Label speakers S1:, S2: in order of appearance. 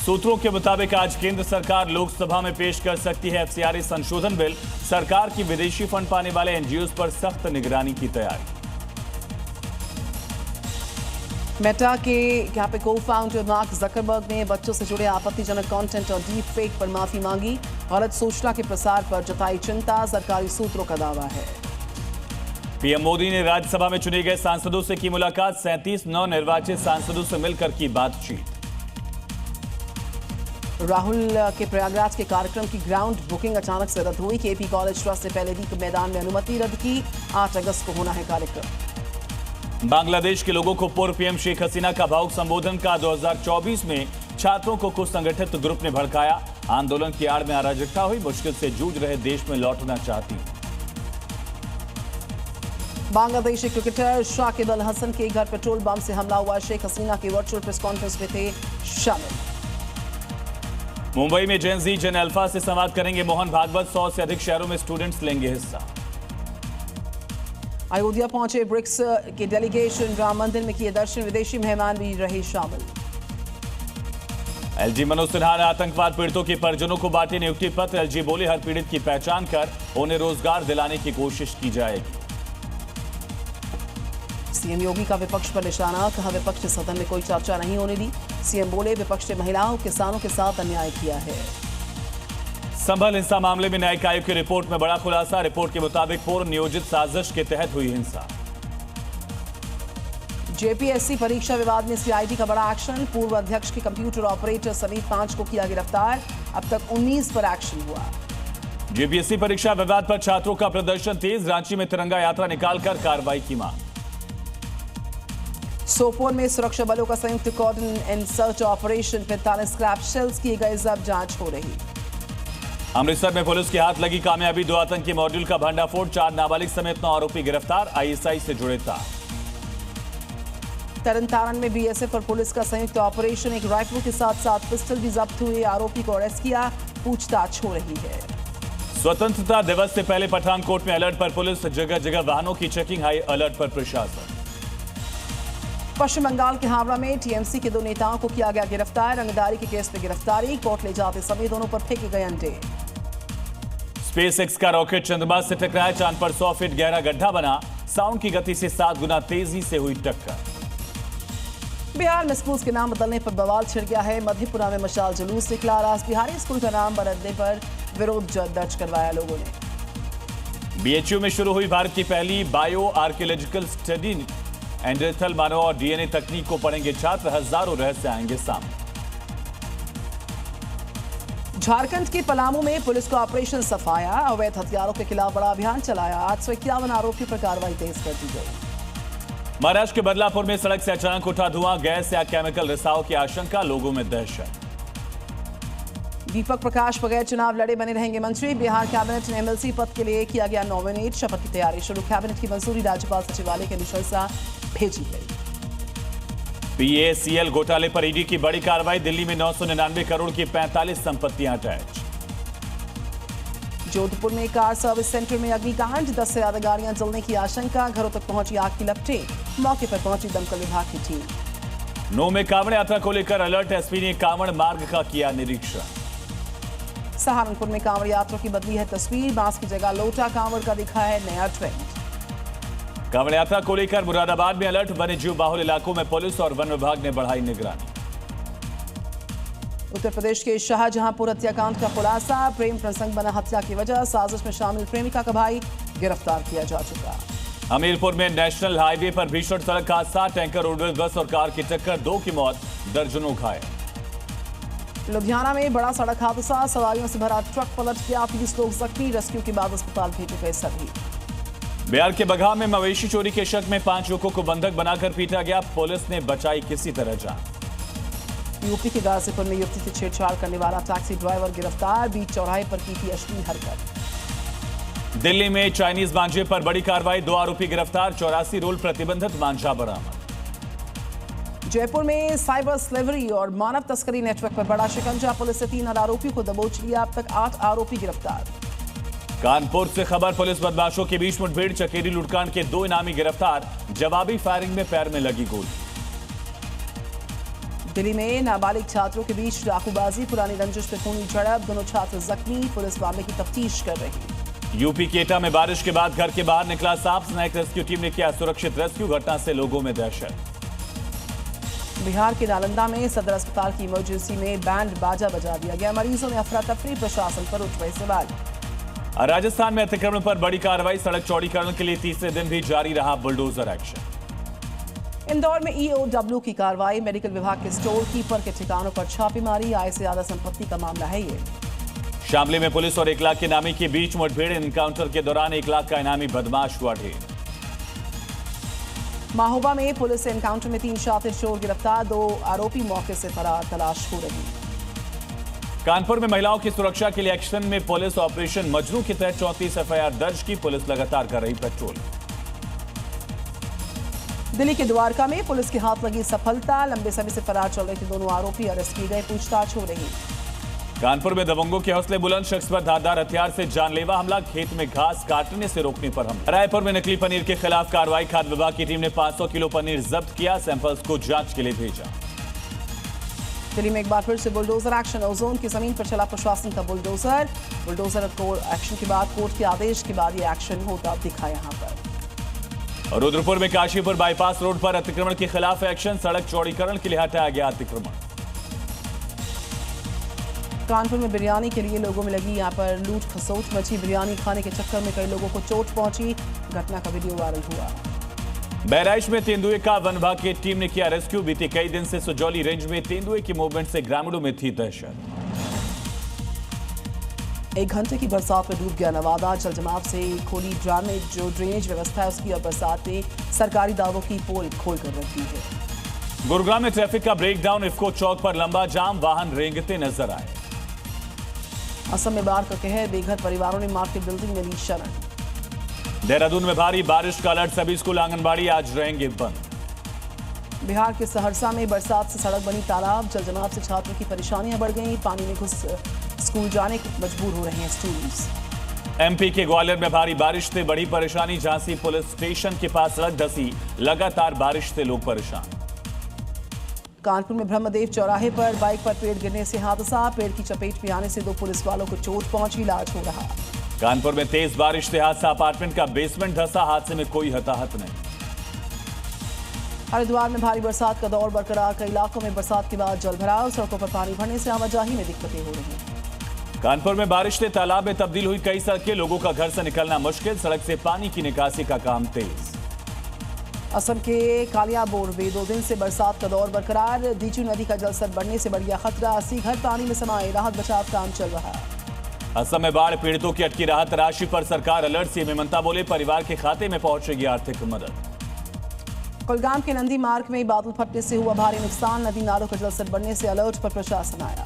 S1: सूत्रों के मुताबिक आज केंद्र सरकार लोकसभा में पेश कर सकती है एफसीआरए संशोधन बिल। सरकार की विदेशी फंड पाने वाले एनजीओज पर सख्त निगरानी की तैयारी।
S2: मेटा के यहाँ पे को फाउंडर मार्क जकरबर्ग ने बच्चों से जुड़े आपत्तिजनक कंटेंट और डीप फेक पर माफी मांगी। गलत सूचना के प्रसार पर जताई चिंता, सरकारी सूत्रों का दावा है।
S1: पीएम मोदी ने राज्यसभा में चुने गए सांसदों से की मुलाकात। 37 नवनिर्वाचित सांसदों से मिलकर की बातचीत।
S2: राहुल के प्रयागराज के कार्यक्रम की ग्राउंड बुकिंग अचानक से रद्द हुई। केपी कॉलेज ट्रस्ट से पहले भी मैदान में अनुमति रद्द की। 8 अगस्त को होना है कार्यक्रम।
S1: बांग्लादेश के लोगों को पूर्व पीएम शेख हसीना का भावुक संबोधन का 2024 में छात्रों को कुछ संगठित ग्रुप ने भड़काया। आंदोलन की आड़ में अराजकता हुई। मुश्किल से जूझ रहे देश में लौटना चाहती।
S2: बांग्लादेशी क्रिकेटर शाकिब अल हसन के घर पेट्रोल बम से हमला हुआ। शेख हसीना की वर्चुअल प्रेस कॉन्फ्रेंस में थे शामिल।
S1: मुंबई में जेन जी जेन अल्फा से संवाद करेंगे मोहन भागवत। 100 से अधिक शहरों में स्टूडेंट्स लेंगे हिस्सा।
S2: अयोध्या पहुंचे ब्रिक्स के डेलीगेशन। राम मंदिर में किए दर्शन। विदेशी मेहमान भी रहे शामिल।
S1: एलजी मनोज सिन्हा ने आतंकवाद पीड़ितों के परिजनों को बांटे नियुक्ति पत्र। एलजी बोले हर पीड़ित की पहचान कर उन्हें रोजगार दिलाने की कोशिश की जाएगी।
S2: सीएम योगी का विपक्ष पर निशाना। कहा विपक्ष ने सदन में कोई चर्चा नहीं होने दी। सीएम बोले विपक्ष ने महिलाओं किसानों के साथ अन्याय किया है।
S1: संभल हिंसा मामले में न्यायिक आयोग की रिपोर्ट में बड़ा खुलासा। रिपोर्ट के मुताबिक पूर्व नियोजित साजिश के तहत हुई हिंसा।
S2: जेपीएससी परीक्षा विवाद में सीआईडी का बड़ा एक्शन। पूर्व अध्यक्ष के कंप्यूटर ऑपरेटर समेत 5 को किया गिरफ्तार। अब तक 19 पर एक्शन हुआ।
S1: जेपीएससी परीक्षा विवाद पर छात्रों का प्रदर्शन तेज। रांची में तिरंगा यात्रा निकालकर कार्रवाई की मांग।
S2: सोपोर में सुरक्षा बलों का संयुक्त cordon and search operation. 45 scrap shells किए गए। जब्त, जांच हो रही।
S1: अमृतसर में पुलिस के हाथ लगी कामयाबी। 2 आतंकी मॉड्यूल का भंडाफोड़। 4 नाबालिग समेत 9 आरोपी गिरफ्तार। आईएसआई से जुड़े तार। तरनतारन
S2: में बीएसएफ और पुलिस का संयुक्त ऑपरेशन। एक राइफल के साथ 7 पिस्टल भी जब्त हुए। आरोपी को अरेस्ट किया। पूछताछ हो रही है।
S1: स्वतंत्रता दिवस से पहले पठानकोट में अलर्ट पर पुलिस। जगह जगह वाहनों की चेकिंग। हाई अलर्ट पर प्रशासन।
S2: पश्चिम बंगाल के हावड़ा में टीएमसी के 2 नेताओं को किया गया गिरफ्तार। रंगदारी के केस में गिरफ्तारी। कोर्ट ले जाते समय दोनों पर फेंके गए अंडे।
S1: स्पेसएक्स का रॉकेट चंद्रमा से टकराया। चांद पर 100 फीट गहरा गड्ढा बना। साउंड की गति से 7 गुना तेजी से हुई टक्कर।
S2: बिहार में स्कूल के नाम बदलने पर बवाल छिड़ गया है। मधेपुरा में मशाल जुलूस निकला। रासबिहारी स्कूल का नाम बदलने पर विरोध दर्ज करवाया लोगों ने।
S1: बीएचयू में शुरू हुई भारत की पहली बायो आर्कियोलॉजिकल स्टडी। एंडेथल मानव और डीएनए तकनीक को पढ़ेंगे छात्र। हजारों रहस्य आएंगे सामने।
S2: झारखंड के पलामू में पुलिस को ऑपरेशन सफाया। अवैध हथियारों के खिलाफ बड़ा अभियान चलाया। 851 आरोपियों पर कार्रवाई तेज कर दी गई।
S1: महाराष्ट्र के बदलापुर में सड़क से अचानक उठा धुआं। गैस या केमिकल रिसाव की आशंका। लोगों में दहशत।
S2: दीपक प्रकाश बगैर चुनाव लड़े बने रहेंगे मंत्री। बिहार कैबिनेट ने एमएलसी पद के लिए किया गया नॉमिनेट। शपथ की तैयारी शुरू। कैबिनेट की मंजूरी राज्यपाल सचिवालय के अनुशंसा भेजी गई।
S1: पीएसीएल घोटाले पर ईडी की बड़ी कार्रवाई। दिल्ली में 999 करोड़ की 45 संपत्तियां अटैच।
S2: जोधपुर में कार सर्विस सेंटर में अग्निकांड। 10 से ज्यादा गाड़ियां जलने की आशंका। घरों तक पहुंची आग की लपटें। मौके पर पहुंची दमकल विभाग की टीम।
S1: नौ में कांवड़ यात्रा को लेकर अलर्ट। एसपी ने कांवड़ मार्ग का किया निरीक्षण।
S2: सहारनपुर में कांवड़ यात्रा की बदली है तस्वीर। बांस की जगह लोटा कांवड़ का दिखा है नया ट्रेंड।
S1: कांवड़ यात्रा को लेकर मुरादाबाद में अलर्ट। वन्यजीव बाहुल इलाकों में पुलिस और वन विभाग ने बढ़ाई निगरानी।
S2: उत्तर प्रदेश के शाहजहांपुर हत्याकांड का खुलासा। प्रेम प्रसंग बना हत्या की वजह। साजिश में शामिल प्रेमिका का भाई गिरफ्तार किया जा चुका।
S1: हमीरपुर में नेशनल हाईवे पर भीषण सड़क हादसा। टैंकर, रोडवेज बस और कार की टक्कर। 2 की मौत, दर्जनों घायल।
S2: लुधियाना में बड़ा सड़क हादसा। सवारियों से भरा ट्रक पलट गया। 30 लोग जख्मी। रेस्क्यू के बाद अस्पताल भेजे गए सभी।
S1: बिहार के बगहा में मवेशी चोरी के शक में 5 युवकों को बंधक बनाकर पीटा गया। पुलिस ने बचाई किसी तरह जान।
S2: यूपी के गाजीपुर में युवती से छेड़छाड़ करने वाला टैक्सी ड्राइवर गिरफ्तार। बीच चौराहे पर की थी अश्लील हरकत।
S1: दिल्ली में चाइनीज मांझे पर बड़ी कार्रवाई। 2 आरोपी गिरफ्तार। 84 रोल प्रतिबंधित मांझा बरामद।
S2: जयपुर में साइबर स्लेवरी और मानव तस्करी नेटवर्क पर बड़ा शिकंजा। पुलिस ने 3 आरोपियों को दबोच लिया। अब तक 8 आरोपी गिरफ्तार।
S1: कानपुर से खबर। पुलिस बदमाशों के बीच मुठभेड़। चकेरी लूटकांड के 2 इनामी गिरफ्तार। जवाबी फायरिंग में पैर में लगी गोली।
S2: दिल्ली में नाबालिग छात्रों के बीच डाकूबाजी, पुरानी रंजिश पे खूनी झड़प, दोनों छात्र जख्मी, पुलिस मामले की तफ्तीश कर रही।
S1: यूपी के एटा में बारिश के बाद घर के बाहर निकला सांप, स्नेक रेस्क्यू टीम ने किया सुरक्षित रेस्क्यू, घटना से लोगों में दहशत।
S2: बिहार के नालंदा में सदर अस्पताल की इमरजेंसी में बैंड बाजा बजा दिया गया, मरीजों में अफरा तफरी, प्रशासन पर उठ रहे सवाल।
S1: राजस्थान में अतिक्रमण पर बड़ी कार्रवाई, सड़क चौड़ीकरण के लिए तीसरे दिन भी जारी रहा बुलडोजर एक्शन।
S2: इंदौर में ईओडब्ल्यू की कार्रवाई, मेडिकल विभाग के स्टोर कीपर के ठिकानों पर छापेमारी, आय से ज्यादा संपत्ति का मामला है ये।
S1: शामली में पुलिस और 1 लाख के इनामी के बीच मुठभेड़, एनकाउंटर के दौरान 1 लाख का इनामी बदमाश हुआ ढेर।
S2: महोबा में पुलिस से एनकाउंटर में 3 शातिर चोर गिरफ्तार, 2 आरोपी मौके से फरार, तलाश हो रही।
S1: कानपुर में महिलाओं की सुरक्षा के लिए एक्शन में पुलिस, ऑपरेशन मजनू के तहत 34 एफआईआर दर्ज की, पुलिस लगातार कर रही पेट्रोल।
S2: दिल्ली के द्वारका में पुलिस के हाथ लगी सफलता, लंबे समय से फरार चल रहे थे दोनों आरोपी अरेस्ट किए गए, पूछताछ हो रही।
S1: कानपुर में दबंगों के हौसले बुलंद, शख्स पर धारदार हथियार से जानलेवा हमला, खेत में घास काटने से रोकने पर हमला। रायपुर में नकली पनीर के खिलाफ कार्रवाई, खाद्य विभाग की टीम ने 500 किलो पनीर जब्त किया, सैंपल्स को जांच के लिए भेजा।
S2: दिल्ली में एक बार फिर से बुलडोजर एक्शन, ओजोन की जमीन पर चला प्रशासन का बुलडोजर एक्शन के बाद कोर्ट के आदेश के बाद ये एक्शन होता दिखा यहां पर।
S1: रुद्रपुर में काशीपुर बाईपास रोड पर अतिक्रमण के खिलाफ एक्शन, सड़क चौड़ीकरण के लिए हटाया गया अतिक्रमण।
S2: कानपुर में बिरयानी के लिए लोगों में लगी यहां पर लूट खसोट मची, बिरयानी खाने के चक्कर में कई लोगों को चोट पहुंची, घटना का वीडियो वायरल हुआ।
S1: बहराइच में तेंदुए का वन विभाग की टीम ने किया रेस्क्यू, बीते कई दिन से सुजौली रेंज में तेंदुए की मूवमेंट से ग्रामीणों में थी दहशत।
S2: 1 घंटे की बरसात में डूब गया नवादा, जल जमाव से खोली ड्रेनेज व्यवस्था है उसकी, और बरसात ने सरकारी दावों की पोल खोलकर रख दी है।
S1: गुरुग्राम में ट्रैफिक का ब्रेकडाउन, इफ्को चौक पर लंबा जाम, वाहन रेंगते नजर आए।
S2: असम में बाढ़ का कहर, बेघर परिवारों ने मार्केट बिल्डिंग में ली शरण।
S1: देहरादून में भारी बारिश का अलर्ट, सभी स्कूल आंगनबाड़ी आज रहेंगे बंद।
S2: बिहार के सहरसा में बरसात से सड़क बनी तालाब, जल जमाव से छात्रों की परेशानियां बढ़ गई, पानी में घुस स्कूल जाने को मजबूर हो रहे हैं स्टूडेंट्स।
S1: एमपी के ग्वालियर में भारी बारिश से बड़ी परेशानी, झांसी पुलिस स्टेशन के पास सड़क धंसी, लगातार बारिश से लोग परेशान।
S2: कानपुर में ब्रह्मदेव चौराहे पर बाइक पर पेड़ गिरने से हादसा, पेड़ की चपेट में आने से 2 पुलिस वालों को चोट पहुंची, इलाज हो रहा।
S1: कानपुर में तेज बारिश से हादसा, अपार्टमेंट का बेसमेंट धंसा, हादसे में कोई हताहत नहीं।
S2: हरिद्वार में भारी बरसात का दौर बरकरार, कई इलाकों में बरसात के बाद जलभराव, सड़कों पर पानी भरने से आवाजाही में दिक्कतें हो रही।
S1: कानपुर में बारिश से तालाब में तब्दील हुई कई सड़कें, लोगों का घर से निकलना मुश्किल, सड़क से पानी की निकासी का काम तेज।
S2: असम के कालियाबोर में 2 दिन से बरसात का दौर बरकरार, दीचू नदी का जलस्तर बढ़ने से बढ़ गया खतरा, 80 घर पानी में समाये, राहत बचाव काम चल रहा।
S1: असम में बाढ़ पीड़ितों की अटकी राहत राशि पर सरकार अलर्ट, सीएम ममता बोले परिवार के खाते में पहुंचेगी आर्थिक मदद।
S2: कुलगाम के नंदी मार्ग में बादल फटने से हुआ भारी नुकसान, नदी नालों का जलस्तर बढ़ने से अलर्ट पर प्रशासन आया।